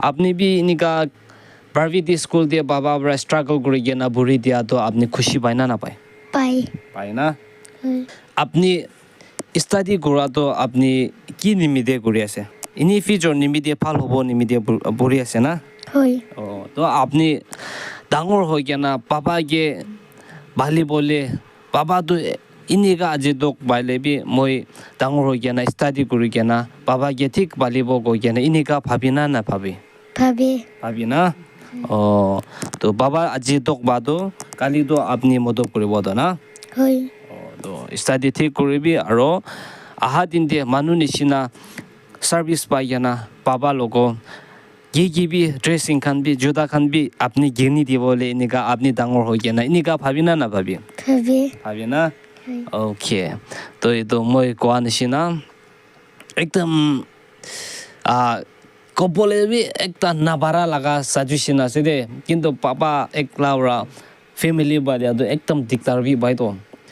আপনি B ইনিকা private school দিয়ে বাবা বড় স্ট্রাগল করে গিয়ে না ভরি দিয়া তো আপনি খুশি পায় না পায় পাই পাই না আপনি স্টাডি করা তো আপনি কি নিমিতে করে আছে ইনি ফিউচার নিমিতে ভাল হব নিমিতে ভরি আছে না হয় ও তো আপনি ডাঙর হয়ে গিয়ে না বাবাকে ভালি বলে বাবা তো ইনিকা আজি দোক বাইলে বি মই ডাঙর হয়ে গিয়ে না স্টাডি করে গিয়ে না বাবাকে ঠিক বালিব গই গিয়ে না ইনিকা ভাবি না ভাবি ভাবে ভাবি না ও তো বাবা আজি দোক বাদো কালি তো আপনি মদত কৰিব তো না হয় তো স্টাডি ঠিক কৰিবি আৰু আহা দিন দিয়ে মানুহ নিচিনা সার্ভিস পাই না বাবা লোক গিবি ড্রেসিং খান বি জুতা খান বি আপনি গিনি দিবলে এনেকা আপনি ডাঙর হয়ে গিয়ে না এনেকা ভাবি না ভাবি ভাবে ভাবি না ওকে তো এইটো মই কোৱা নিচিনা একদম কবলে বি একটা নাবাৰা লাগা সাজেশন আছে দে কিন্তু পাপা একলা ওৰা ফ্যামিলি বাদে একদম দিগদাৰ বি বাইতো